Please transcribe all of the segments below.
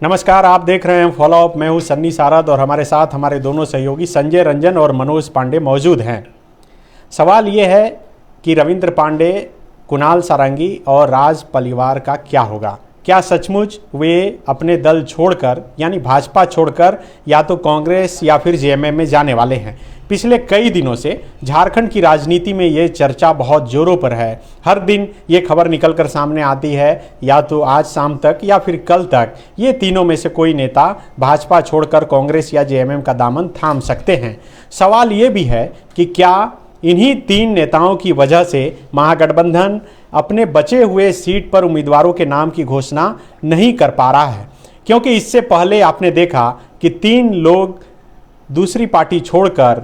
नमस्कार, आप देख रहे हैं फॉलो अप। मैं हूं सन्नी सारद और हमारे साथ हमारे दोनों सहयोगी संजय रंजन और मनोज पांडे मौजूद हैं। सवाल ये है कि रविंद्र पांडे, कुणाल सारंगी और राज पलिवार का क्या होगा। क्या सचमुच वे अपने दल छोड़कर यानी भाजपा छोड़कर या तो कांग्रेस या फिर जेएमएम में जाने वाले हैं। पिछले कई दिनों से झारखंड की राजनीति में ये चर्चा बहुत जोरों पर है। हर दिन ये खबर निकलकर सामने आती है, या तो आज शाम तक या फिर कल तक ये तीनों में से कोई नेता भाजपा छोड़कर कांग्रेस या जेएमएम का दामन थाम सकते हैं। सवाल ये भी है कि क्या इन्हीं तीन नेताओं की वजह से महागठबंधन अपने बचे हुए सीट पर उम्मीदवारों के नाम की घोषणा नहीं कर पा रहा है, क्योंकि इससे पहले आपने देखा कि तीन लोग दूसरी पार्टी छोड़कर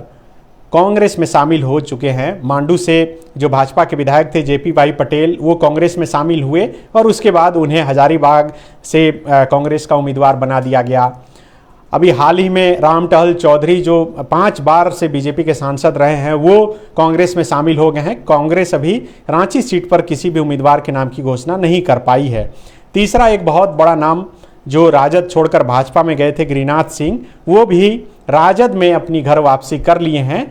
कांग्रेस में शामिल हो चुके हैं। मांडू से जो भाजपा के विधायक थे जेपी भाई पटेल, वो कांग्रेस में शामिल हुए और उसके बाद उन्हें हजारीबाग से कांग्रेस का उम्मीदवार बना दिया गया। अभी हाल ही में रामटहल चौधरी जो 5 बार से बीजेपी के सांसद रहे हैं, वो कांग्रेस में शामिल हो गए हैं। कांग्रेस अभी रांची सीट पर किसी भी उम्मीदवार के नाम की घोषणा नहीं कर पाई है। तीसरा एक बहुत बड़ा नाम जो राजद छोड़कर भाजपा में गए थे, गिरिनाथ सिंह, वो भी राजद में अपनी घर वापसी कर लिए हैं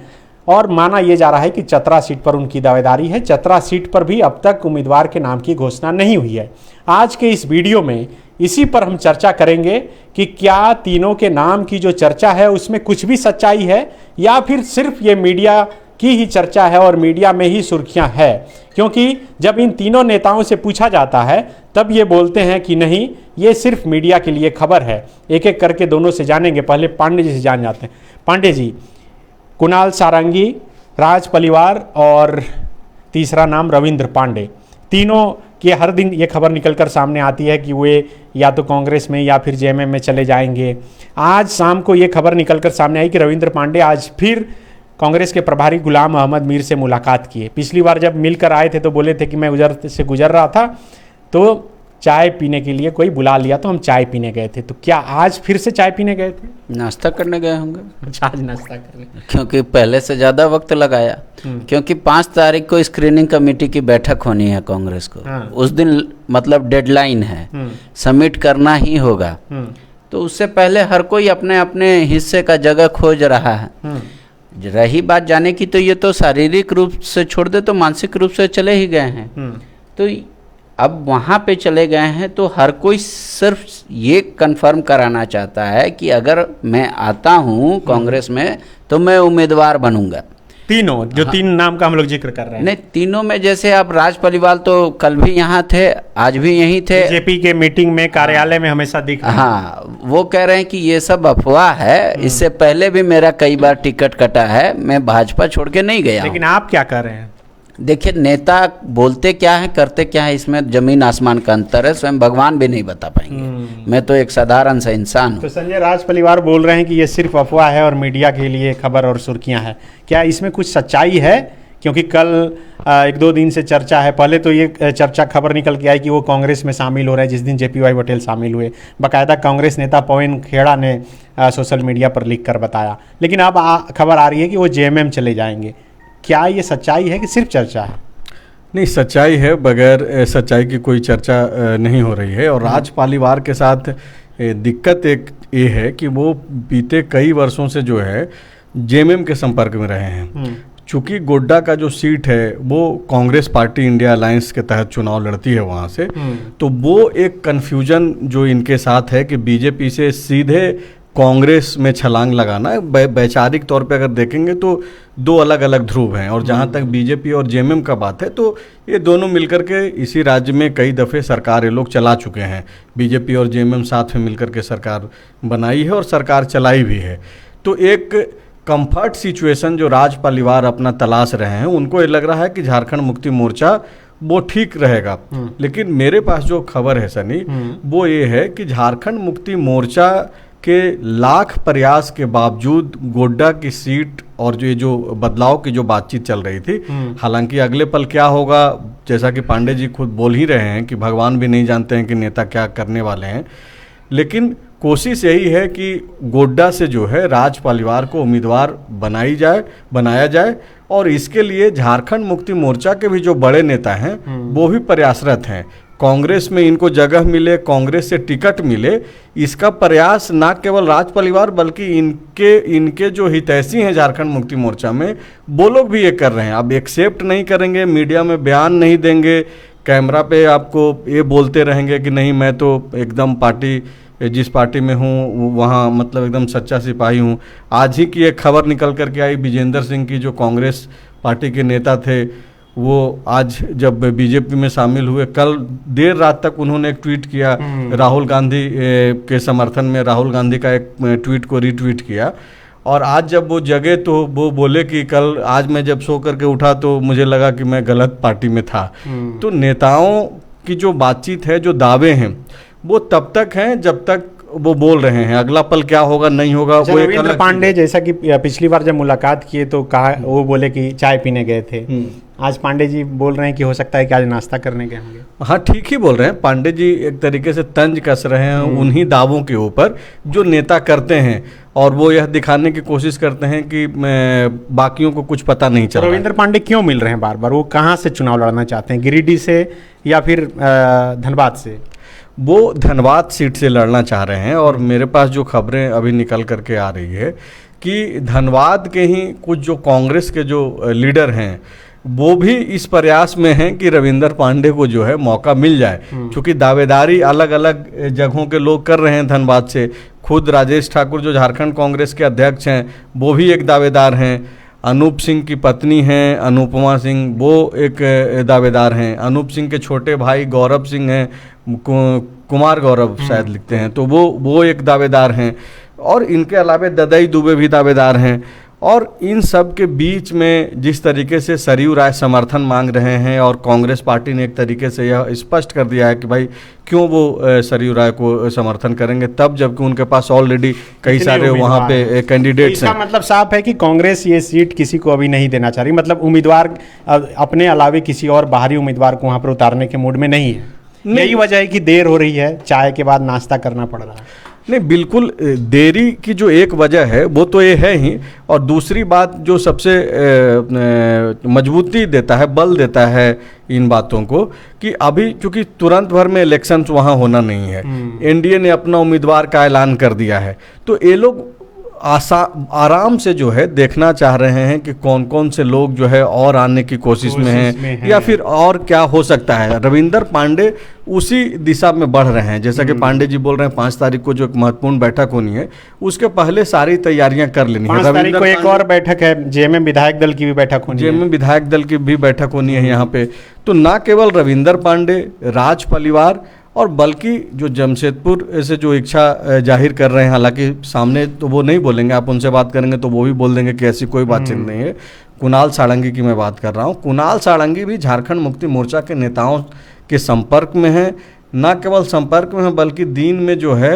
और माना यह जा रहा है कि चतरा सीट पर उनकी दावेदारी है। चतरा सीट पर भी अब तक उम्मीदवार के नाम की घोषणा नहीं हुई है। आज के इस वीडियो में इसी पर हम चर्चा करेंगे कि क्या तीनों के नाम की जो चर्चा है उसमें कुछ भी सच्चाई है या फिर सिर्फ ये मीडिया की ही चर्चा है और मीडिया में ही सुर्खियां है। क्योंकि जब इन तीनों नेताओं से पूछा जाता है तब ये बोलते हैं कि नहीं, ये सिर्फ मीडिया के लिए खबर है। एक एक करके दोनों से जानेंगे। पहले पांडे जी से जान जाते हैं। पांडे जी, कुणाल सारंगी, राज पलिवार और तीसरा नाम रविंद्र पांडे, तीनों की हर दिन ये खबर निकलकर सामने आती है कि वे या तो कांग्रेस में या फिर जेएमएम में चले जाएंगे। आज शाम को ये खबर निकलकर सामने आई कि रविंद्र पांडे आज फिर कांग्रेस के प्रभारी गुलाम अहमद मीर से मुलाकात किए। पिछली बार जब मिलकर आए थे तो बोले थे कि मैं उधर से गुजर रहा था तो चाय पीने के लिए कोई बुला लिया तो हम चाय पीने गए थे। तो क्या आज फिर से चाय पीने गए थे? नाश्ता करने गए होंगे। अच्छा, आज नाश्ता करने, क्योंकि पहले से ज़्यादा वक्त लगाया। क्योंकि 5 तारीख को स्क्रीनिंग कमेटी की बैठक होनी है कांग्रेस को। हाँ। उस दिन मतलब डेडलाइन है, सबमिट करना ही होगा। तो उससे पहले हर कोई अपने अपने हिस्से का जगह खोज रहा है। रही बात जाने की, तो ये तो शारीरिक रूप से छोड़ दे तो मानसिक रूप से चले ही गए हैं। तो अब वहाँ पे चले गए हैं तो हर कोई सिर्फ ये कंफर्म कराना चाहता है कि अगर मैं आता हूँ कांग्रेस में तो मैं उम्मीदवार बनूंगा। तीनों जो तीन नाम का हम लोग जिक्र कर रहे हैं, नहीं, तीनों में जैसे आप राज पलिवार तो कल भी यहाँ थे, आज भी यहीं थे। बीजेपी के मीटिंग में, कार्यालय में हमेशा दिख रहे हैं। हाँ, वो कह रहे हैं कि ये सब अफवाह है, इससे पहले भी मेरा कई बार टिकट कटा है, मैं भाजपा छोड़ के नहीं गया। लेकिन आप क्या कर रहे हैं? देखिए, नेता बोलते क्या है करते क्या है, इसमें जमीन आसमान का अंतर है। स्वयं भगवान भी नहीं बता पाएंगे। मैं तो एक साधारण सा इंसान हूँ। तो संजय, राज पलिवार बोल रहे हैं कि ये सिर्फ अफवाह है और मीडिया के लिए खबर और सुर्खियां हैं। क्या इसमें कुछ सच्चाई है? क्योंकि कल 1-2 दिन से चर्चा है। पहले तो ये चर्चा खबर निकल के आई कि वो कांग्रेस में शामिल हो रहे हैं जिस दिन जेपी भाई पटेल शामिल हुए। बाकायदा कांग्रेस नेता पवन खेड़ा ने सोशल मीडिया पर लिख कर बताया। लेकिन अब खबर आ रही है कि वो जेएमएम चले जाएंगे। क्या ये सच्चाई है कि सिर्फ चर्चा है? नहीं, सच्चाई है। बगैर सच्चाई की कोई चर्चा नहीं हो रही है। और राज पलिवार के साथ दिक्कत एक ये है कि वो बीते कई वर्षों से जो है जेएमएम के संपर्क में रहे हैं। चूंकि गोड्डा का जो सीट है वो कांग्रेस पार्टी इंडिया अलायंस के तहत चुनाव लड़ती है वहाँ से, तो वो एक कन्फ्यूजन जो इनके साथ है कि बीजेपी से सीधे कांग्रेस में छलांग लगाना है। वैचारिक तौर पे अगर देखेंगे तो 2 अलग अलग ध्रुव हैं। और जहाँ तक बीजेपी और जेएमएम का बात है तो ये दोनों मिलकर के इसी राज्य में कई दफ़े सरकार ये लोग चला चुके हैं। बीजेपी और जेएमएम साथ में मिलकर के सरकार बनाई है और सरकार चलाई भी है। तो एक कंफर्ट सिचुएशन जो राज पलिवार अपना तलाश रहे हैं, उनको ये लग रहा है कि झारखंड मुक्ति मोर्चा वो ठीक रहेगा। लेकिन मेरे पास जो खबर है सनी, वो ये है कि झारखंड मुक्ति मोर्चा के लाख प्रयास के बावजूद गोड्डा की सीट और जो बदलाव की जो बातचीत चल रही थी, हालांकि अगले पल क्या होगा, जैसा कि पांडे जी खुद बोल ही रहे हैं कि भगवान भी नहीं जानते हैं कि नेता क्या करने वाले हैं, लेकिन कोशिश यही है कि गोड्डा से जो है राज पलिवार को उम्मीदवार बनाया जाए और इसके लिए झारखंड मुक्ति मोर्चा के भी जो बड़े नेता हैं वो भी प्रयासरत हैं। कांग्रेस में इनको जगह मिले, कांग्रेस से टिकट मिले, इसका प्रयास ना केवल राज परिवार बल्कि इनके जो हितैषी हैं झारखंड मुक्ति मोर्चा में, वो लोग भी ये कर रहे हैं। अब एक्सेप्ट नहीं करेंगे, मीडिया में बयान नहीं देंगे, कैमरा पे आपको ये बोलते रहेंगे कि नहीं मैं तो एकदम पार्टी, जिस पार्टी में हूँ वहाँ मतलब एकदम सच्चा सिपाही हूँ। आज ही की एक खबर निकल करके आई, विजेंद्र सिंह की जो कांग्रेस पार्टी के नेता थे, वो आज जब बीजेपी में शामिल हुए, कल देर रात तक उन्होंने एक ट्वीट किया राहुल गांधी के समर्थन में, राहुल गांधी का एक ट्वीट को रीट्वीट किया। और आज जब वो जगे तो वो बोले कि कल आज मैं जब सो करके उठा तो मुझे लगा कि मैं गलत पार्टी में था। तो नेताओं की जो बातचीत है, जो दावे हैं, वो तब तक हैं जब तक वो बोल रहे हैं, अगला पल क्या होगा नहीं होगा वो एक रविंद्र पांडे जैसा कि पिछली बार जब मुलाकात किए तो कहा, वो बोले कि चाय पीने गए थे। आज पांडे जी बोल रहे हैं कि हो सकता है कि आज नाश्ता करने गए होंगे। हाँ, ठीक ही बोल रहे हैं। पांडे जी एक तरीके से तंज कस रहे हैं उन्हीं दावों के ऊपर जो नेता करते हैं, और वो यह दिखाने की कोशिश करते हैं कि बाकियों को कुछ पता नहीं चल रहा। रविंद्र पांडे क्यों मिल रहे हैं बार बार? वो कहाँ से चुनाव लड़ना चाहते हैं, गिरिडीह से या फिर धनबाद से? वो धनबाद सीट से लड़ना चाह रहे हैं, और मेरे पास जो खबरें अभी निकल करके आ रही है कि धनबाद के ही कुछ जो कांग्रेस के जो लीडर हैं वो भी इस प्रयास में हैं कि रविंद्र पांडे को जो है मौका मिल जाए, क्योंकि दावेदारी अलग अलग जगहों के लोग कर रहे हैं धनबाद से। खुद राजेश ठाकुर जो झारखंड कांग्रेस के अध्यक्ष हैं वो भी एक दावेदार हैं, अनूप सिंह की पत्नी हैं अनुपमा सिंह, वो एक दावेदार हैं, अनूप सिंह के छोटे भाई गौरव सिंह हैं, कुमार गौरव शायद लिखते हैं, तो वो एक दावेदार हैं, और इनके अलावा ददई दुबे भी दावेदार हैं। और इन सब के बीच में जिस तरीके से सरयू राय समर्थन मांग रहे हैं, और कांग्रेस पार्टी ने एक तरीके से यह स्पष्ट कर दिया है कि भाई क्यों वो सरयू राय को समर्थन करेंगे, तब जबकि उनके पास ऑलरेडी कई सारे वहाँ पे कैंडिडेट्स हैं। इसका मतलब साफ है कि कांग्रेस ये सीट किसी को अभी नहीं देना चाह रही, मतलब उम्मीदवार अपने अलावे किसी और बाहरी उम्मीदवार को वहाँ पर उतारने के मूड में नहीं है। यही वजह है कि देर हो रही है, चाय के बाद नाश्ता करना पड़ रहा है। नहीं, बिल्कुल देरी की जो एक वजह है वो तो ये है ही, और दूसरी बात जो सबसे मजबूती देता है, बल देता है इन बातों को, कि अभी चूंकि तुरंत भर में इलेक्शंस वहाँ होना नहीं है, एनडीए ने अपना उम्मीदवार का ऐलान कर दिया है, तो ये लोग आराम से जो है देखना चाह रहे हैं कि कौन कौन से लोग जो है और आने की कोशिश में हैं, या फिर और क्या हो सकता है। रविंद्र पांडे उसी दिशा में बढ़ रहे हैं, जैसा कि पांडे जी बोल रहे हैं 5 तारीख को जो एक महत्वपूर्ण बैठक होनी है उसके पहले सारी तैयारियां कर लेनी है। 5 तारीख को एक और बैठक है, जेएमएम विधायक दल की भी बैठक होनी है, जेएमएम विधायक दल की भी बैठक होनी है यहाँ पे। तो ना केवल रविंद्र पांडे, राज परिवार, और बल्कि जो जमशेदपुर से जो इच्छा जाहिर कर रहे हैं, हालांकि सामने तो वो नहीं बोलेंगे, आप उनसे बात करेंगे तो वो भी बोल देंगे कि ऐसी कोई बातचीत नहीं है। कुणाल सारंगी की मैं बात कर रहा हूँ। कुणाल सारंगी भी झारखंड मुक्ति मोर्चा के नेताओं के संपर्क में है, ना केवल संपर्क में है बल्कि दिन में जो है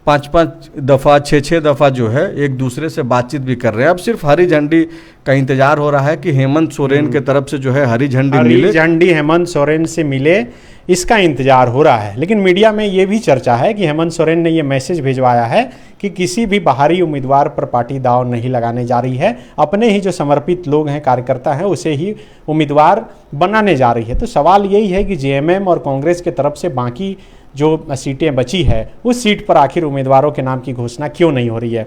5-5 दफ़ा 6-6 दफ़ा जो है एक दूसरे से बातचीत भी कर रहे हैं। अब सिर्फ हरी झंडी का इंतजार हो रहा है कि हेमंत सोरेन के तरफ से जो है हरी झंडी मिले, झंडी हेमंत सोरेन से मिले, इसका इंतजार हो रहा है। लेकिन मीडिया में ये भी चर्चा है कि हेमंत सोरेन ने ये मैसेज भिजवाया है कि किसी भी बाहरी उम्मीदवार पर पार्टी दाव नहीं लगाने जा रही है, अपने ही जो समर्पित लोग हैं, कार्यकर्ता हैं, उसे ही उम्मीदवार बनाने जा रही है। तो सवाल यही है कि जेएमएम और कांग्रेस के तरफ से बाकी जो सीटें बची है उस सीट पर आखिर उम्मीदवारों के नाम की घोषणा क्यों नहीं हो रही है?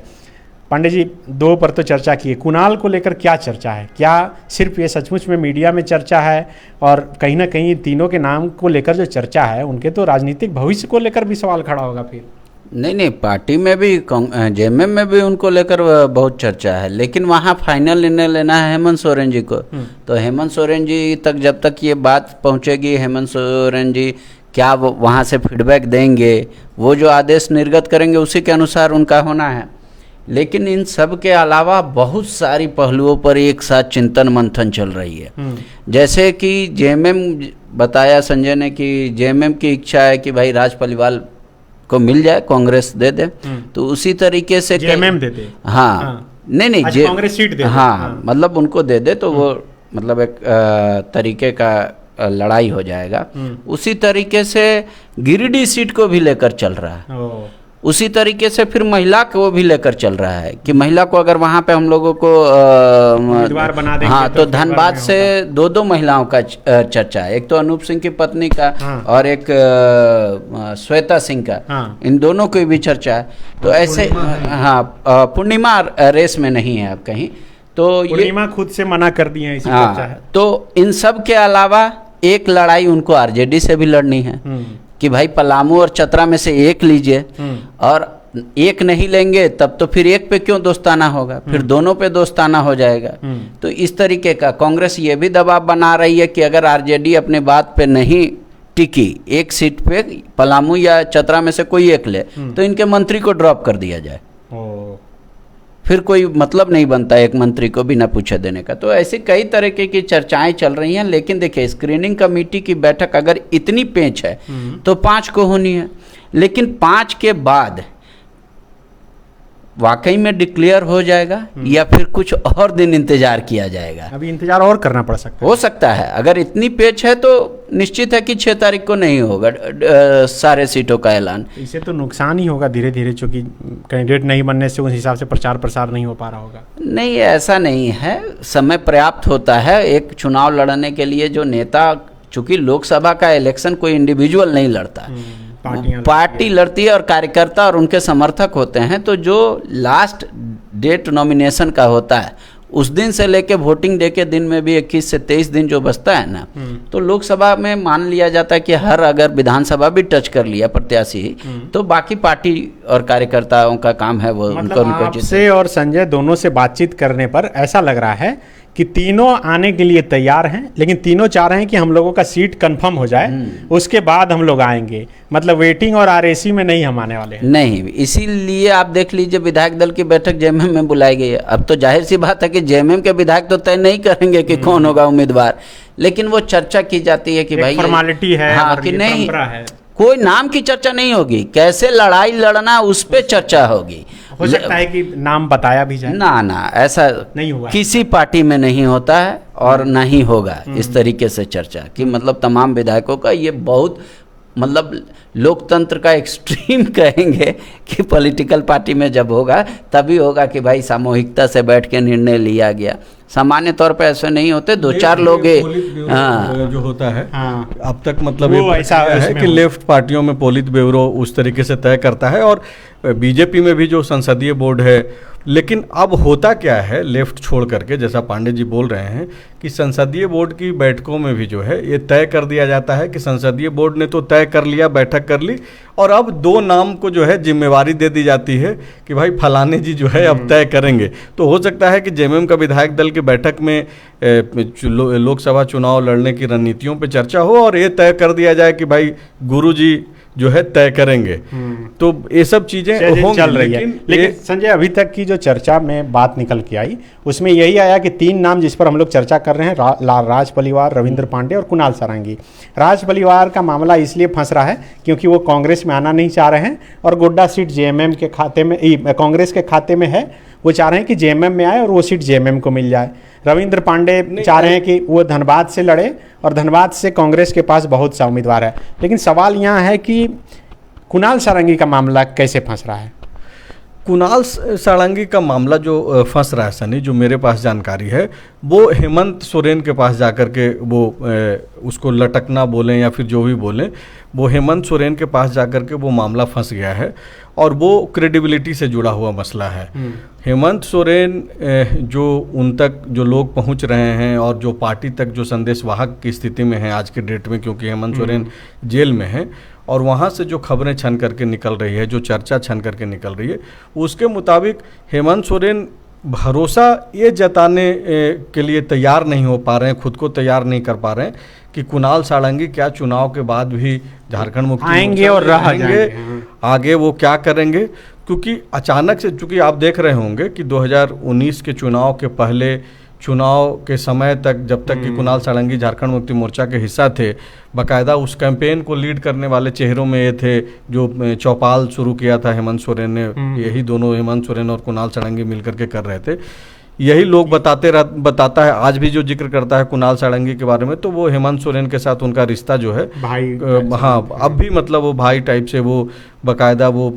पांडे जी, 2 पर तो चर्चा की है, कुणाल को लेकर क्या चर्चा है? क्या सिर्फ ये सचमुच में मीडिया में चर्चा है, और कहीं ना कहीं तीनों के नाम को लेकर जो चर्चा है उनके तो राजनीतिक भविष्य को लेकर भी सवाल खड़ा होगा फिर? नहीं, पार्टी में भी जेएमएम में भी उनको लेकर बहुत चर्चा है, लेकिन वहाँ फाइनल निर्णय लेना है हेमंत सोरेन जी को। तो हेमंत सोरेन जी तक जब तक ये बात पहुँचेगी, हेमंत सोरेन जी क्या वहाँ से फीडबैक देंगे, वो जो आदेश निर्गत करेंगे उसी के अनुसार उनका होना है। लेकिन इन सब के अलावा बहुत सारी पहलुओं पर एक साथ चिंतन मंथन चल रही है। जैसे कि जेएमएम बताया संजय ने कि जेएमएम की इच्छा है कि भाई राज पलिवाल को मिल जाए, कांग्रेस दे दे, तो उसी तरीके से जेएमएम दे दे। हाँ, नहीं कांग्रेस सीट दे दे। हाँ, मतलब उनको दे दे तो वो मतलब एक तरीके का लड़ाई हो जाएगा। उसी तरीके से गिरिडीह सीट को भी लेकर चल रहा है। उसी तरीके से फिर महिला को भी लेकर चल रहा है कि महिला को अगर वहाँ पे हम लोगों को उम्मीदवार बना देंगे हाँ तो तो फेवर धनबाद में से दो सिंह का चर्चा है, एक तो अनूप सिंह की पत्नी का हाँ। और एक श्वेता सिंह का, हाँ। इन दोनों की भी चर्चा है। तो ऐसे हाँ पूर्णिमा रेस में नहीं है अब कहीं, तो ये पूर्णिमा खुद से मना कर दी है, इसी चर्चा है। हाँ तो इन सब के अलावा एक लड़ाई उनको आरजेडी से भी लड़नी है कि भाई पलामू और चतरा में से एक लीजिए, और एक नहीं लेंगे तब तो फिर एक पे क्यों दोस्ताना होगा, फिर दोनों पे दोस्ताना हो जाएगा। तो इस तरीके का कांग्रेस ये भी दबाव बना रही है कि अगर आरजेडी अपने बात पे नहीं टिकी, एक सीट पे पलामू या चतरा में से कोई एक ले तो इनके मंत्री को ड्रॉप कर दिया जाए। फिर कोई मतलब नहीं बनता एक मंत्री को बिना पूछे देने का। तो ऐसे कई तरीके की चर्चाएं चल रही हैं, लेकिन देखिए स्क्रीनिंग कमेटी की बैठक अगर इतनी पेंच है तो 5 को होनी है, लेकिन 5 के बाद वाकई में डिक्लेयर हो जाएगा या फिर कुछ और दिन इंतजार किया जाएगा। अभी इंतजार और करना पड़ सकता है। हो सकता है अगर इतनी पेच है तो निश्चित है कि 6 तारीख को नहीं होगा सारे सीटों का ऐलान। इसे तो नुकसान ही होगा धीरे धीरे, चूंकि कैंडिडेट नहीं बनने से उस हिसाब से प्रचार प्रसार नहीं हो पा रहा होगा। नहीं ऐसा नहीं है, समय पर्याप्त होता है एक चुनाव लड़ने के लिए। जो नेता, चूंकि लोकसभा का इलेक्शन कोई इंडिविजुअल नहीं लड़ता, पार्टी लड़ती है और कार्यकर्ता और उनके समर्थक होते हैं। तो जो लास्ट डेट नॉमिनेशन का होता है उस दिन से लेके वोटिंग डे के दिन में भी 21 से 23 दिन जो बचता है ना, तो लोकसभा में मान लिया जाता है कि हर अगर विधानसभा भी टच कर लिया प्रत्याशी तो बाकी पार्टी और कार्यकर्ताओं का काम है वो मतलब आपसे और संजय दोनों से बातचीत करने पर ऐसा लग रहा है कि तीनों आने के लिए तैयार हैं, लेकिन तीनों चाह रहे हैं कि हम लोगों का सीट कंफर्म हो जाए उसके बाद हम लोग आएंगे। मतलब वेटिंग और आरएसी में नहीं हम आने वाले हैं। नहीं, इसीलिए आप देख लीजिए विधायक दल की बैठक जेएमएम में बुलाई गई है। अब तो जाहिर सी बात है कि जेएमएम के विधायक तो तय नहीं करेंगे कि कौन होगा उम्मीदवार, लेकिन वो चर्चा की जाती है कि भाई फॉर्मेलिटी है, हाँ, कि नहीं कोई नाम की चर्चा नहीं होगी, कैसे लड़ाई लड़ना उस पे चर्चा होगी। हो सकता है कि नाम बताया भी जाए। ना ऐसा नहीं हुआ, किसी पार्टी में नहीं होता है और नहीं होगा इस तरीके से चर्चा कि मतलब तमाम विधायकों का ये बहुत मतलब लोकतंत्र का एक्सट्रीम कहेंगे कि पॉलिटिकल पार्टी में जब होगा तभी होगा कि भाई सामूहिकता से बैठ के निर्णय लिया गया। सामान्य तौर पे ऐसे नहीं होते, 2-4 लोग जो होता है अब तक मतलब ये ऐसा है कि लेफ्ट पार्टियों में पोलित ब्यूरो उस तरीके से तय करता है और बीजेपी में भी जो संसदीय बोर्ड है। लेकिन अब होता क्या है लेफ्ट छोड़ करके, जैसा पांडे जी बोल रहे हैं कि संसदीय बोर्ड की बैठकों में भी जो है ये तय कर दिया जाता है कि संसदीय बोर्ड ने तो तय कर लिया, बैठक कर ली, और अब 2 नाम को जो है जिम्मेवारी दे दी जाती है कि भाई फलाने जी जो है अब तय करेंगे। तो हो सकता है कि जेएमएम का विधायक दल की बैठक में लोकसभा चुनाव लड़ने की रणनीतियों पर चर्चा हो और ये तय कर दिया जाए कि भाई गुरु जी जो है तय करेंगे। तो ये सब चीजें चल रही है। लेकिन संजय अभी तक की जो चर्चा में बात निकल के आई उसमें यही आया कि 3 नाम जिस पर हम लोग चर्चा कर रहे हैं, राज पलिवार, रविंद्र पांडे और कुणाल सारंगी। राज पलिवार का मामला इसलिए फंस रहा है क्योंकि वो कांग्रेस में आना नहीं चाह रहे हैं और गोड्डा सीट जेएमएम के खाते में, कांग्रेस के खाते में है। वो चाह रहे हैं कि जेएमएम में आए और वो सीट जेएमएम को मिल जाए। रविंद्र पांडे चाह रहे हैं कि वो धनबाद से लड़े और धनबाद से कांग्रेस के पास बहुत सा उम्मीदवार है। लेकिन सवाल यहाँ है कि कुणाल सारंगी का मामला कैसे फंस रहा है? कुणाल सारंगी का मामला जो फंस रहा है सनी, जो मेरे पास जानकारी है, वो हेमंत सोरेन के पास जाकर के वो उसको लटकना बोलें या फिर जो भी बोलें, वो हेमंत सोरेन के पास जाकर के वो मामला फंस गया है और वो क्रेडिबिलिटी से जुड़ा हुआ मसला है। हेमंत सोरेन जो उन तक जो लोग पहुंच रहे हैं और जो पार्टी तक जो संदेशवाहक की स्थिति में है आज के डेट में, क्योंकि हेमंत सोरेन जेल में है और वहाँ से जो खबरें छन करके निकल रही है, जो चर्चा छन करके निकल रही है, उसके मुताबिक हेमंत सोरेन भरोसा ये जताने के लिए तैयार नहीं हो पा रहे हैं, खुद को तैयार नहीं कर पा रहे हैं कि कुणाल सारंगी क्या चुनाव के बाद भी झारखंड मुक्ति आएंगे और रह जाएंगे, आगे वो क्या करेंगे। क्योंकि अचानक से, चूंकि आप देख रहे होंगे कि 2019 के चुनाव के पहले चुनाव के समय तक, जब तक कि कुणाल सारंगी झारखंड मुक्ति मोर्चा के हिस्सा थे, बाकायदा उस कैंपेन को लीड करने वाले चेहरों में ये थे। जो चौपाल शुरू किया था हेमंत सोरेन ने, यही दोनों हेमंत सोरेन और कुणाल सारंगी मिलकर के कर रहे थे। यही लोग बताता है, आज भी जो जिक्र करता है कुणाल सारंगी के बारे में, तो वो हेमंत सोरेन के साथ उनका रिश्ता जो है भाई हाँ अब भी मतलब वो भाई टाइप से, वो बाकायदा वो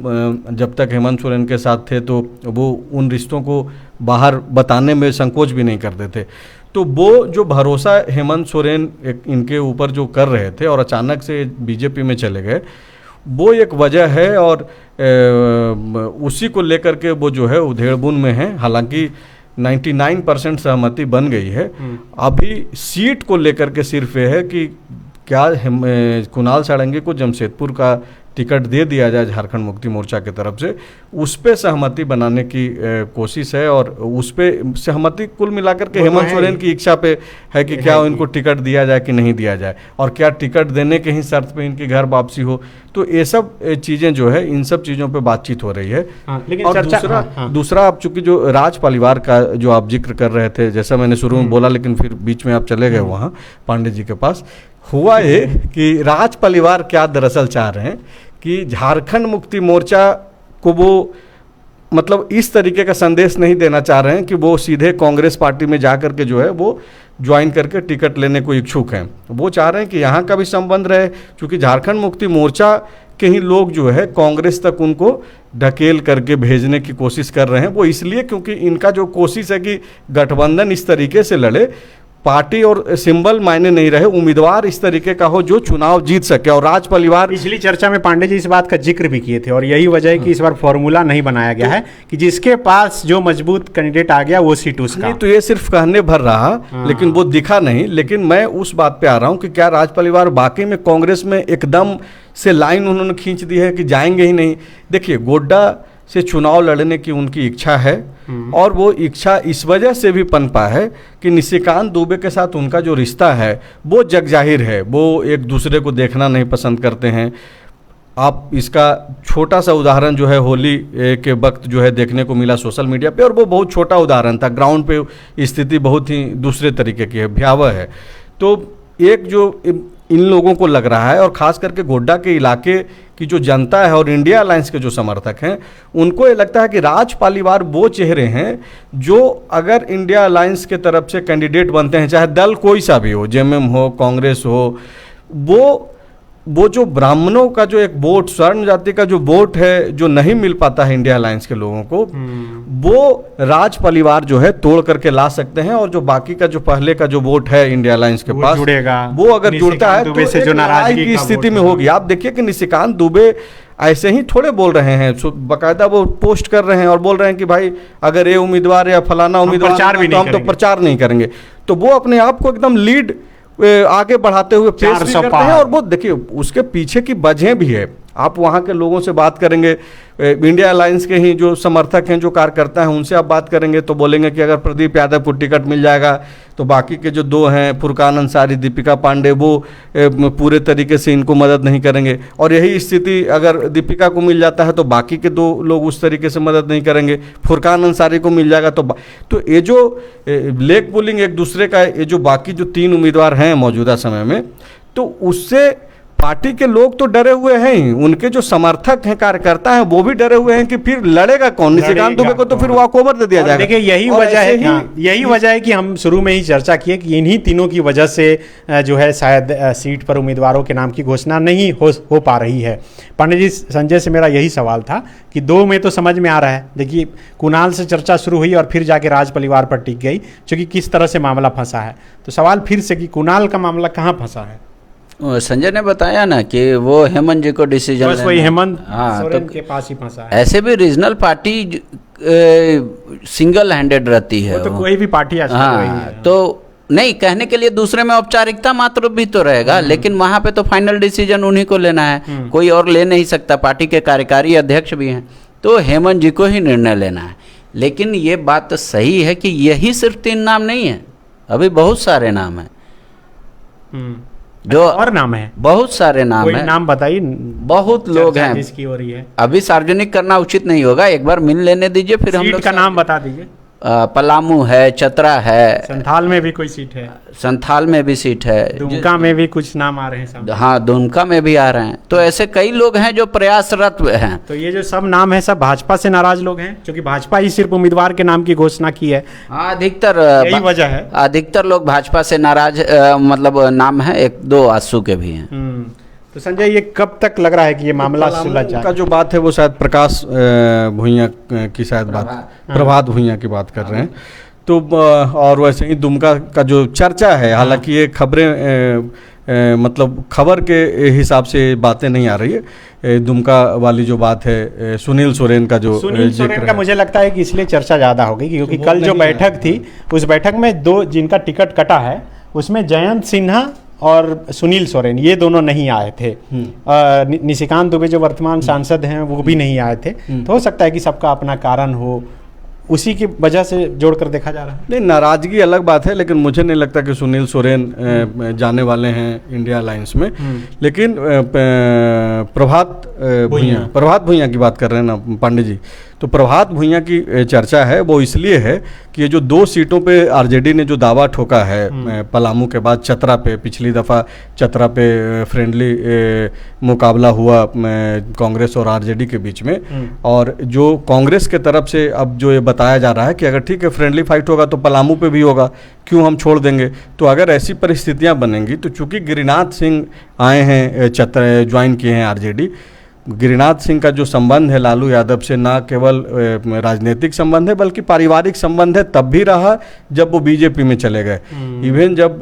जब तक हेमंत सोरेन के साथ थे तो वो उन रिश्तों को बाहर बताने में संकोच भी नहीं करते थे। तो वो जो भरोसा हेमंत सोरेन इनके ऊपर जो कर रहे थे और अचानक से बीजेपी में चले गए, वो एक वजह है। और उसी को लेकर के वो जो है उधेड़बुन में है। हालांकि 99% सहमति बन गई है। अभी सीट को लेकर के सिर्फ ये है कि क्या कुणाल सारंगी को जमशेदपुर का टिकट दे दिया जाए झारखंड मुक्ति मोर्चा की तरफ से, उस पे सहमति बनाने की कोशिश है। और उस पे सहमति कुल मिलाकर के हेमंत सोरेन की इच्छा पे है कि क्या इनको टिकट दिया जाए कि नहीं दिया जाए, और क्या टिकट देने के ही शर्त पे इनकी घर वापसी हो। तो ये सब चीज़ें जो है, इन सब चीज़ों पे बातचीत हो रही है। लेकिन और दूसरा आप चूंकि जो राज परिवार का जो आप जिक्र कर रहे थे, जैसा मैंने शुरू में बोला लेकिन फिर बीच में आप चले गए वहाँ पांडे जी के पास, हुआ ये कि राज परिवार क्या दरअसल चाह रहे हैं कि झारखंड मुक्ति मोर्चा को वो मतलब इस तरीके का संदेश नहीं देना चाह रहे हैं कि वो सीधे कांग्रेस पार्टी में जा करके जो है वो ज्वाइन करके टिकट लेने को इच्छुक हैं। वो चाह रहे हैं कि यहाँ का भी संबंध रहे, क्योंकि झारखंड मुक्ति मोर्चा के ही लोग जो है कांग्रेस तक उनको ढकेल करके भेजने की कोशिश कर रहे हैं। वो इसलिए क्योंकि इनका जो कोशिश है कि गठबंधन इस तरीके से लड़े, पार्टी और सिंबल मायने नहीं रहे, उम्मीदवार इस तरीके का हो जो चुनाव जीत सके। और राज परिवार, पिछली चर्चा में पांडे जी इस बात का जिक्र भी किए थे, और यही वजह है कि इस बार फॉर्मूला नहीं बनाया गया है कि जिसके पास जो मजबूत कैंडिडेट आ गया वो सीट उसका। नहीं तो ये सिर्फ कहने भर रहा, लेकिन वो दिखा नहीं। लेकिन मैं उस बात पे आ रहा हूँ कि क्या राज परिवार वाकई में कांग्रेस में एकदम से लाइन उन्होंने खींच दी है कि जाएंगे ही नहीं। देखिए, गोड्डा से चुनाव लड़ने की उनकी इच्छा है, और वो इच्छा इस वजह से भी पनपा है कि निशिकांत दुबे के साथ उनका जो रिश्ता है वो जग जाहिर है। वो एक दूसरे को देखना नहीं पसंद करते हैं। आप इसका छोटा सा उदाहरण जो है होली के वक्त जो है देखने को मिला सोशल मीडिया पे, और वो बहुत छोटा उदाहरण था। ग्राउंड पे स्थिति बहुत ही दूसरे तरीके की है, भयावह है। तो एक जो इन लोगों को लग रहा है, और ख़ास करके गोड्डा के इलाके की जो जनता है और इंडिया अलायंस के जो समर्थक हैं, उनको ये लगता है कि राज परिवार वो चेहरे हैं जो अगर इंडिया अलायंस के तरफ से कैंडिडेट बनते हैं, चाहे दल कोई सा भी हो, जेएमएम हो, कांग्रेस हो, वो जो ब्राह्मणों का जो एक वोट, स्वर्ण जाति का जो वोट है जो नहीं मिल पाता है इंडिया अलायंस के लोगों को, वो राज परिवार जो है तोड़ करके ला सकते हैं। और जो बाकी का जो पहले का जो वोट है इंडिया अलायंस के पास जुड़ेगा, वो अगर जुड़ता है तो से जो नाराजगी की स्थिति में होगी। आप देखिए कि निशिकांत दुबे ऐसे ही थोड़े बोल रहे हैं, बाकायदा वो पोस्ट कर रहे हैं और बोल रहे हैं कि भाई अगर ये उम्मीदवार या फलाना उम्मीदवार तो हम तो प्रचार नहीं करेंगे। तो वो अपने आप को एकदम लीड आगे बढ़ाते हुए पेश भी करते हैं। और वो देखिए उसके पीछे की वजह भी है। आप वहाँ के लोगों से बात करेंगे, इंडिया अलायंस के ही जो समर्थक हैं, जो कार्यकर्ता हैं, उनसे आप बात करेंगे तो बोलेंगे कि अगर प्रदीप यादव को टिकट मिल जाएगा तो बाकी के जो दो हैं, फुरकान अंसारी, दीपिका पांडे, वो पूरे तरीके से इनको मदद नहीं करेंगे। और यही स्थिति अगर दीपिका को मिल जाता है तो बाकी के दो लोग उस तरीके से मदद नहीं करेंगे। फुरकान अंसारी को मिल जाएगा तो ये जो लेग पुलिंग एक दूसरे का, ये जो बाकी जो 3 उम्मीदवार हैं मौजूदा समय में, तो उससे पार्टी के लोग तो डरे हुए हैं ही, उनके जो समर्थक हैं, कार्यकर्ता हैं, वो भी डरे हुए हैं कि फिर लड़ेगा कौन, निशिकांत दुबे को तो फिर वॉक ओवर दे दिया जाएगा। देखिए यही वजह है कि हम शुरू में ही चर्चा किए कि इन्हीं तीनों की वजह से जो है शायद सीट पर उम्मीदवारों के नाम की घोषणा नहीं हो पा रही है। पांडे जी, संजय से मेरा यही सवाल था कि 2 में तो समझ में आ रहा है। देखिए, कुणाल से चर्चा शुरू हुई और फिर जाके राज परिवार पर टिक गई, क्योंकि किस तरह से मामला फंसा है। तो सवाल फिर से कि कुणाल का मामला कहाँ फंसा है? संजय ने बताया ना कि वो हेमंत जी को डिसीजन, बस वही हेमंत सोरेन के पास ही फंसा है। ऐसे भी रीजनल पार्टी सिंगल हैंडेड रहती है, तो कोई भी पार्टी तो नहीं कहने के लिए दूसरे में औपचारिकता मात्र भी तो रहेगा, लेकिन वहां पे तो फाइनल डिसीजन उन्हीं को लेना है, कोई और ले नहीं सकता। पार्टी के कार्यकारी अध्यक्ष भी हैं, तो हेमंत जी को ही निर्णय लेना है। लेकिन ये बात तो सही है कि यही सिर्फ 3 नाम नहीं है, अभी बहुत सारे नाम हैं जो और नाम है, बहुत सारे नाम हैं। नाम बताइए, बहुत लोग हैं जिसकी हो रही है। अभी सार्वजनिक करना उचित नहीं होगा, एक बार मिल लेने दीजिए, फिर हम लोग का नाम बता दीजिए। पलामू है, चतरा है, संथाल में भी कोई सीट है, संथाल में भी सीट है, दुमका में भी कुछ नाम आ रहे हैं सामने। हाँ दुमका में भी आ रहे हैं। तो ऐसे कई लोग हैं जो प्रयासरत हैं। तो ये जो सब नाम है सब भाजपा से नाराज लोग हैं, क्योंकि भाजपा ही सिर्फ उम्मीदवार के नाम की घोषणा की है। हाँ अधिकतर यही वजह है। अधिकतर लोग भाजपा से नाराज मतलब नाम है, एक दो आसू के भी हैं। तो संजय, ये कब तक लग रहा है कि ये मामला सुलझ का जाए? जो बात है वो शायद प्रकाश भुइयां की शायद बात, प्रभात भुइयां की बात कर रहे हैं। तो और वैसे ही दुमका का जो चर्चा है, हालांकि ये खबरें मतलब खबर के हिसाब से बातें नहीं आ रही है। दुमका वाली जो बात है, सुनील सोरेन का जो सुनील सोरेन का मुझे लगता है कि इसलिए चर्चा ज़्यादा होगी, क्योंकि कल जो बैठक थी उस बैठक में दो जिनका टिकट कटा है उसमें जयंत सिन्हा और सुनील सोरेन, ये दोनों नहीं आए थे। निशिकांत दुबे जो वर्तमान सांसद हैं वो भी नहीं आए थे। तो हो सकता है कि सबका अपना कारण हो, उसी की वजह से जोड़कर देखा जा रहा है। नहीं, नाराजगी अलग बात है, लेकिन मुझे नहीं लगता कि सुनील सोरेन जाने वाले हैं इंडिया अलायंस में। लेकिन प्रभात भुइयां की बात कर रहे हैं ना पांडे जी, तो प्रभात भुइयां की चर्चा है वो इसलिए है कि ये जो 2 सीटों पे आरजेडी ने जो दावा ठोका है पलामू के बाद चतरा पे, पिछली दफ़ा चतरा पे फ्रेंडली मुकाबला हुआ कांग्रेस और आरजेडी के बीच में, और जो कांग्रेस के तरफ से अब जो ये बताया जा रहा है कि अगर ठीक है फ्रेंडली फाइट होगा तो पलामू पे भी होगा, क्यों हम छोड़ देंगे। तो अगर ऐसी परिस्थितियां बनेंगी तो चूंकि गिरिनाथ सिंह आए हैं, चतरा ज्वाइन किए हैं आरजेडी, गिरिनाथ सिंह का जो संबंध है लालू यादव से ना केवल राजनीतिक संबंध है बल्कि पारिवारिक संबंध है, तब भी रहा जब वो बीजेपी में चले गए। इवन जब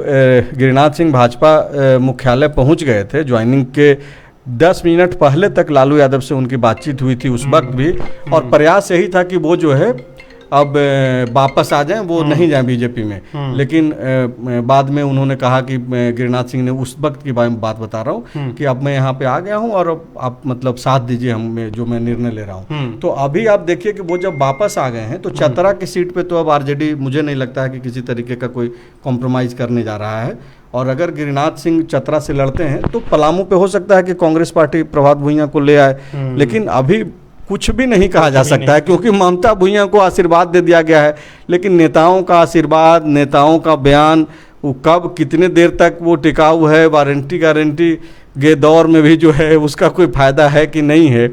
गिरिनाथ सिंह भाजपा मुख्यालय पहुंच गए थे, ज्वाइनिंग के 10 मिनट पहले तक लालू यादव से उनकी बातचीत हुई थी उस वक्त भी, और प्रयास यही था कि वो जो है अब वापस आ जाएं, वो नहीं जाएं बीजेपी में। लेकिन बाद में उन्होंने कहा कि गिरिनाथ सिंह ने उस वक्त की बात बता रहा हूँ कि अब मैं यहाँ पे आ गया हूँ और अब आप मतलब साथ दीजिए हम जो मैं निर्णय ले रहा हूँ। तो अभी आप देखिए कि वो जब वापस आ गए हैं तो चतरा की सीट पे तो अब आरजेडी मुझे नहीं लगता है कि किसी तरीके का कोई कॉम्प्रोमाइज़ करने जा रहा है। और अगर गिरिनाथ सिंह चतरा से लड़ते हैं तो पलामू पे हो सकता है कि कांग्रेस पार्टी प्रभात भुइयां को ले आए, लेकिन अभी कुछ भी नहीं कहा जा सकता है, क्योंकि ममता भुइयां को आशीर्वाद दे दिया गया है। लेकिन नेताओं का आशीर्वाद, नेताओं का बयान, वो कब कितने देर तक वो टिकाऊ है, वारंटी गारंटी के दौर में भी जो है उसका कोई फायदा है कि नहीं है,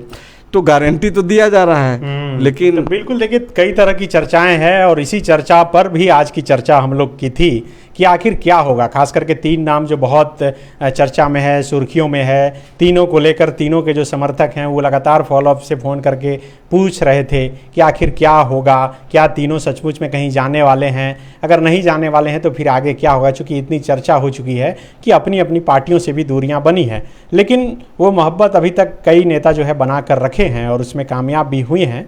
तो गारंटी तो दिया जा रहा है। लेकिन तो बिल्कुल देखिए, कई तरह की चर्चाएं हैं और इसी चर्चा पर भी आज की चर्चा हम लोग की थी कि आखिर क्या होगा। खास करके 3 नाम जो बहुत चर्चा में है, सुर्खियों में है, तीनों को लेकर तीनों के जो समर्थक हैं वो लगातार फॉलोअप से फ़ोन करके पूछ रहे थे कि आखिर क्या होगा, क्या तीनों सचमुच में कहीं जाने वाले हैं, अगर नहीं जाने वाले हैं तो फिर आगे क्या होगा। चूँकि इतनी चर्चा हो चुकी है कि अपनी अपनी पार्टियों से भी दूरियाँ बनी हैं, लेकिन वो मोहब्बत अभी तक कई नेता जो है बना कर रखे हैं और उसमें कामयाब भी हुए हैं।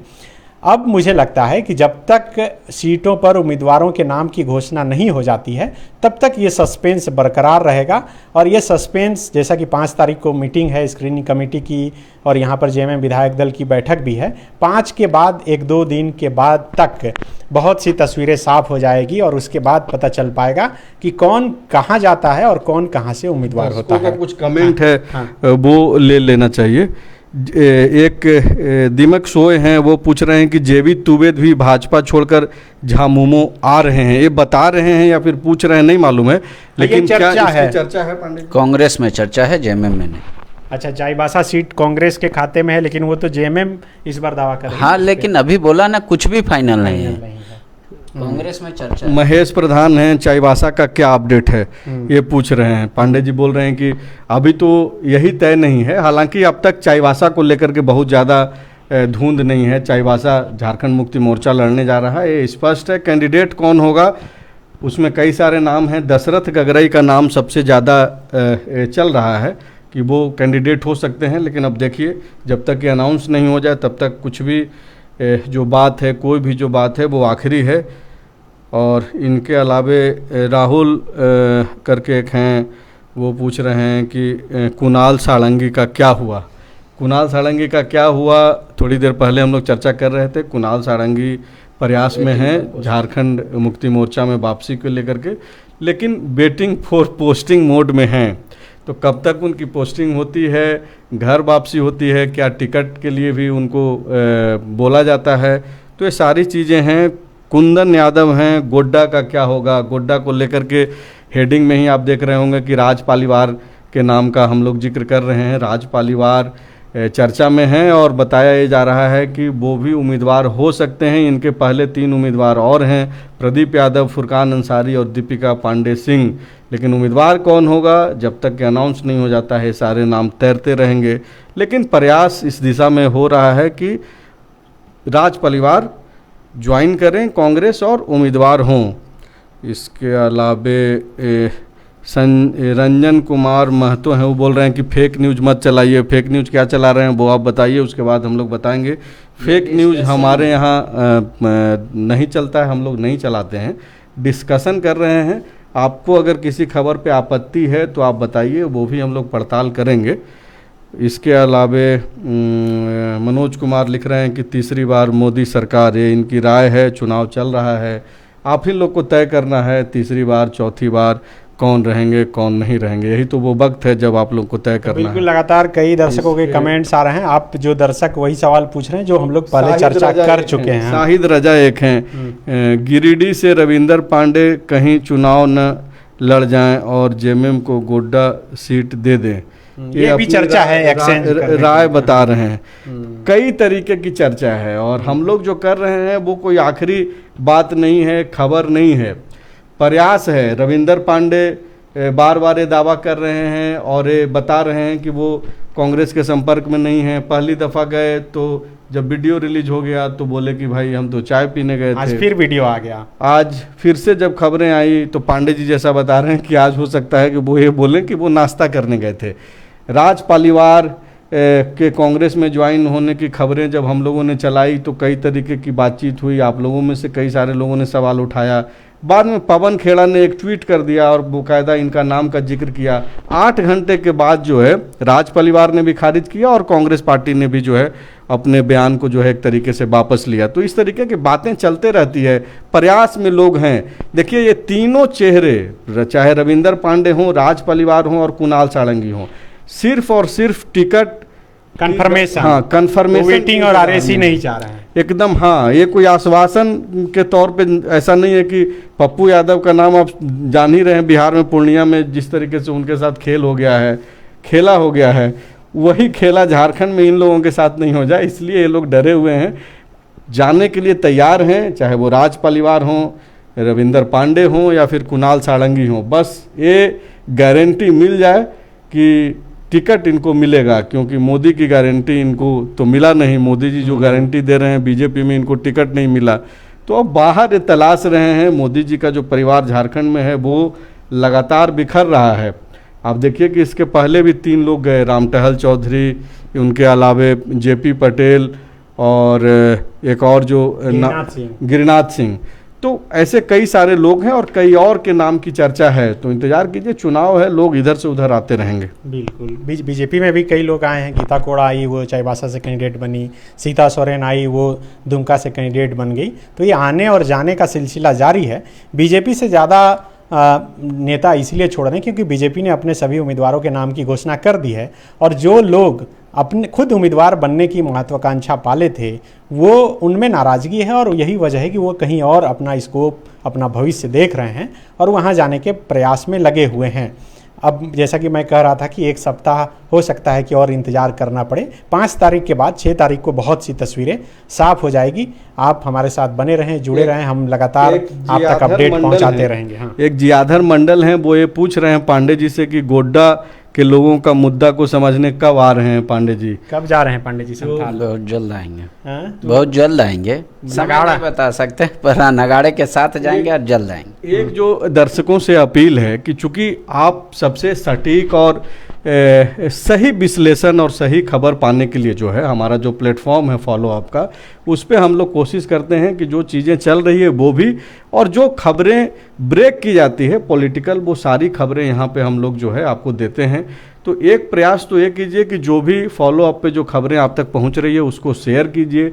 अब मुझे लगता है कि जब तक सीटों पर उम्मीदवारों के नाम की घोषणा नहीं हो जाती है तब तक ये सस्पेंस बरकरार रहेगा। और ये सस्पेंस, जैसा कि 5 तारीख को मीटिंग है स्क्रीनिंग कमेटी की और यहाँ पर जेएमएम विधायक दल की बैठक भी है, 5 के बाद 1-2 दिन के बाद तक बहुत सी तस्वीरें साफ हो जाएगी और उसके बाद पता चल पाएगा कि कौन कहाँ जाता है और कौन कहाँ से उम्मीदवार होता है। कुछ कमेंट है वो ले लेना चाहिए। एक दीमक सोए हैं, वो पूछ रहे हैं कि जेवी तुवेद भी भाजपा छोड़कर झामुमो आ रहे हैं, ये बता रहे हैं या फिर पूछ रहे हैं नहीं मालूम है, लेकिन क्या इसकी चर्चा है पांडे? कांग्रेस में चर्चा है, जेएमएम में नहीं। अच्छा, चाईबासा सीट कांग्रेस के खाते में है, लेकिन वो तो जेएमएम इस बार दावा कर रही है। हाँ, लेकिन अभी बोला ना कुछ भी फाइनल नहीं है, कांग्रेस में चर्चा है। महेश प्रधान हैं, चाईबासा का क्या अपडेट है ये पूछ रहे हैं। पांडे जी बोल रहे हैं कि अभी तो यही तय नहीं है, हालांकि अब तक चाईबासा को लेकर के बहुत ज़्यादा धुंध नहीं है। चाईबासा झारखंड मुक्ति मोर्चा लड़ने जा रहा है, ये स्पष्ट है। कैंडिडेट कौन होगा उसमें कई सारे नाम हैं। दशरथ गगरई का नाम सबसे ज़्यादा चल रहा है कि वो कैंडिडेट हो सकते हैं, लेकिन अब देखिए जब तक ये अनाउंस नहीं हो जाए तब तक कुछ भी जो बात है, कोई भी जो बात है वो आखिरी है। और इनके अलावे राहुल करके एक हैं, वो पूछ रहे हैं कि कुणाल सारंगी का क्या हुआ। कुणाल सारंगी का क्या हुआ, थोड़ी देर पहले हम लोग चर्चा कर रहे थे। कुणाल सारंगी प्रयास में हैं झारखंड मुक्ति मोर्चा में वापसी को लेकर के, लेकिन वेटिंग फॉर पोस्टिंग मोड में हैं। तो कब तक उनकी पोस्टिंग होती है, घर वापसी होती है, क्या टिकट के लिए भी उनको बोला जाता है, तो ये सारी चीज़ें हैं। कुंदन यादव हैं, गोड्डा का क्या होगा, गोड्डा को लेकर के हेडिंग में ही आप देख रहे होंगे कि राज पालीवार के नाम का हम लोग जिक्र कर रहे हैं। राज पालीवार चर्चा में हैं और बताया ये जा रहा है कि वो भी उम्मीदवार हो सकते हैं। इनके पहले 3 उम्मीदवार और हैं, प्रदीप यादव, फुरकान अंसारी और दीपिका पांडे सिंह। लेकिन उम्मीदवार कौन होगा जब तक कि अनाउंस नहीं हो जाता है, सारे नाम तैरते रहेंगे। लेकिन प्रयास इस दिशा में हो रहा है कि राज पालीवार ज्वाइन करें कांग्रेस और उम्मीदवार हों। इसके अलावे रंजन कुमार महतो हैं, वो बोल रहे हैं कि फेक न्यूज़ मत चलाइए। फेक न्यूज़ क्या चला रहे हैं वो आप बताइए, उसके बाद हम लोग बताएंगे। फेक न्यूज़ हमारे यहाँ नहीं चलता है, हम लोग नहीं चलाते हैं, डिस्कशन कर रहे हैं। आपको अगर किसी खबर पे आपत्ति है तो आप बताइए, वो भी हम लोग पड़ताल करेंगे। इसके अलावे मनोज कुमार लिख रहे हैं कि तीसरी बार मोदी सरकार, ये इनकी राय है, चुनाव चल रहा है, आप ही लोग को तय करना है तीसरी बार चौथी बार कौन रहेंगे कौन नहीं रहेंगे। यही तो वो वक्त है जब आप लोग को तय करना है। बिल्कुल, लगातार कई दर्शकों के कमेंट्स आ रहे हैं। आप जो दर्शक वही सवाल पूछ रहे हैं जो हम लोग पहले चर्चा कर चुके हैं। शाहिद रजा एक हैं, गिरिडीह से रविंदर पांडे कहीं चुनाव न लड़ जाएं और जेएमएम को गोड्डा सीट दे दें, ये भी चर्चा है, एक्सचेंज राय बता रहे हैं। कई तरीके की चर्चा है और हम लोग जो कर रहे हैं वो कोई आखिरी बात नहीं है, खबर नहीं है, प्रयास है। रविंदर पांडे बार बार ये दावा कर रहे हैं और ये बता रहे हैं कि वो कांग्रेस के संपर्क में नहीं है। पहली दफ़ा गए तो जब वीडियो रिलीज हो गया तो बोले कि भाई हम तो चाय पीने गए थे। आज फिर वीडियो आ गया। आज फिर से जब खबरें आई तो पांडे जी जैसा बता रहे हैं कि आज हो सकता है कि वो ये बोलें कि वो नाश्ता करने गए थे। राज पालीवार के कांग्रेस में ज्वाइन होने की खबरें जब हम लोगों ने चलाई तो कई तरीके की बातचीत हुई, आप लोगों में से कई सारे लोगों ने सवाल उठाया। बाद में पवन खेड़ा ने एक ट्वीट कर दिया और बाकायदा इनका नाम का जिक्र किया। 8 घंटे के बाद जो है राज पालीवार ने भी खारिज किया और कांग्रेस पार्टी ने भी जो है अपने बयान को जो है एक तरीके से वापस लिया। तो इस तरीके की बातें चलते रहती है, प्रयास में लोग हैं। देखिए ये तीनों चेहरे, चाहे रविंदर पांडे हों, राज पालीवार हों और कुणाल सारंगी हों, सिर्फ और सिर्फ टिकट कंफर्मेशन, हाँ कंफर्मेशन, वेटिंग और आरएसी नहीं चाह रहे हैं एकदम। हाँ, ये कोई आश्वासन के तौर पे ऐसा नहीं है कि पप्पू यादव का नाम आप जान ही रहे हैं, बिहार में पूर्णिया में जिस तरीके से उनके साथ खेल हो गया है, खेला हो गया है, वही खेला झारखंड में इन लोगों के साथ नहीं हो जाए, इसलिए ये लोग डरे हुए हैं, जाने के लिए तैयार हैं, चाहे वो राज पालीवार हों, रविंदर पांडे हों या फिर कुणाल सारंगी हों। बस ये गारंटी मिल जाए कि टिकट इनको मिलेगा, क्योंकि मोदी की गारंटी इनको तो मिला नहीं। मोदी जी जो गारंटी दे रहे हैं बीजेपी में, इनको टिकट नहीं मिला, तो अब बाहर ये तलाश रहे हैं। मोदी जी का जो परिवार झारखंड में है वो लगातार बिखर रहा है। आप देखिए कि इसके पहले भी 3 लोग गए, रामटहल चौधरी, उनके अलावे जेपी पटेल और एक और जो गिरिनाथ सिंह। तो ऐसे कई सारे लोग हैं और कई और के नाम की चर्चा है। तो इंतजार कीजिए, चुनाव है, लोग इधर से उधर आते रहेंगे। बिल्कुल, बीजेपी में भी कई लोग आए हैं। गीता कोड़ा आई, वो चाईबासा से कैंडिडेट बनी। सीता सोरेन आई, वो दुमका से कैंडिडेट बन गई। तो ये आने और जाने का सिलसिला जारी है। बीजेपी से ज़्यादा नेता इसलिए छोड़ रहे हैं क्योंकि बीजेपी ने अपने सभी उम्मीदवारों के नाम की घोषणा कर दी है और जो लोग अपने खुद उम्मीदवार बनने की महत्वाकांक्षा पाले थे वो उनमें नाराज़गी है और यही वजह है कि वो कहीं और अपना स्कोप, अपना भविष्य देख रहे हैं और वहाँ जाने के प्रयास में लगे हुए हैं। अब जैसा कि मैं कह रहा था कि 1 सप्ताह हो सकता है कि और इंतज़ार करना पड़े। 5 तारीख के बाद 6 तारीख को बहुत सी तस्वीरें साफ हो जाएगी। आप हमारे साथ बने रहें, जुड़े रहें, हम लगातार आप तक अपडेट पहुंचाते रहेंगे। हाँ, एक जियाधर मंडल हैं, वो ये पूछ रहे हैं पांडे जी से कि गोड्डा के लोगों का मुद्दा को समझने कब आ रहे हैं पांडे जी? कब जा रहे हैं पांडे जी? बहुत जल्द आएंगे। बहुत जल्द आएंगे, नगाड़ा बता सकते हैं पर हाँ, नगाड़े के साथ जाएंगे और जल्द आएंगे। एक जो दर्शकों से अपील है कि चूंकि आप सबसे सटीक और सही विश्लेषण और सही खबर पाने के लिए जो है हमारा जो प्लेटफॉर्म है फॉलो आपका, उस पर हम लोग कोशिश करते हैं कि जो चीज़ें चल रही है वो भी, और जो खबरें ब्रेक की जाती है पॉलिटिकल, वो सारी खबरें यहाँ पे हम लोग जो है आपको देते हैं। तो एक प्रयास तो ये कीजिए कि जो भी फॉलो अप पे जो खबरें आप तक पहुँच रही है उसको शेयर कीजिए।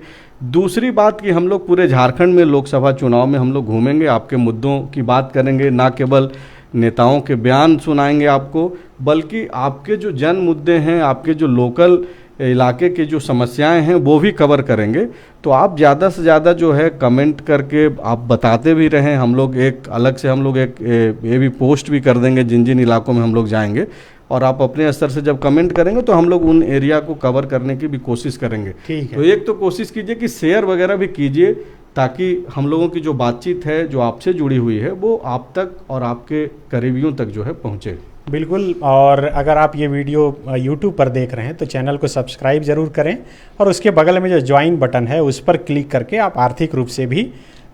दूसरी बात कि हम लोग पूरे झारखंड में लोकसभा चुनाव में हम लोग घूमेंगे, आपके मुद्दों की बात करेंगे, ना केवल नेताओं के बयान सुनाएंगे आपको, बल्कि आपके जो जन मुद्दे हैं, आपके जो लोकल इलाके की जो समस्याएं हैं वो भी कवर करेंगे। तो आप ज़्यादा से ज़्यादा जो है कमेंट करके आप बताते भी रहें। हम लोग एक अलग से ये भी पोस्ट भी कर देंगे जिन जिन इलाकों में हम लोग जाएंगे, और आप अपने स्तर से जब कमेंट करेंगे तो हम लोग उन एरिया को कवर करने की भी कोशिश करेंगे। ठीक है। तो एक तो कोशिश कीजिए कि शेयर वगैरह भी कीजिए, ताकि हम लोगों की जो बातचीत है जो आपसे जुड़ी हुई है वो आप तक और आपके करीबियों तक जो है पहुँचे। बिल्कुल। और अगर आप ये वीडियो YouTube पर देख रहे हैं तो चैनल को सब्सक्राइब ज़रूर करें, और उसके बगल में जो ज्वाइन बटन है उस पर क्लिक करके आप आर्थिक रूप से भी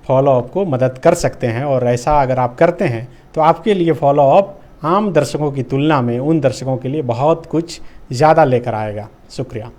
फॉलोअप को मदद कर सकते हैं। और ऐसा अगर आप करते हैं तो आपके लिए फॉलोअप आम दर्शकों की तुलना में उन दर्शकों के लिए बहुत कुछ ज़्यादा लेकर आएगा। शुक्रिया।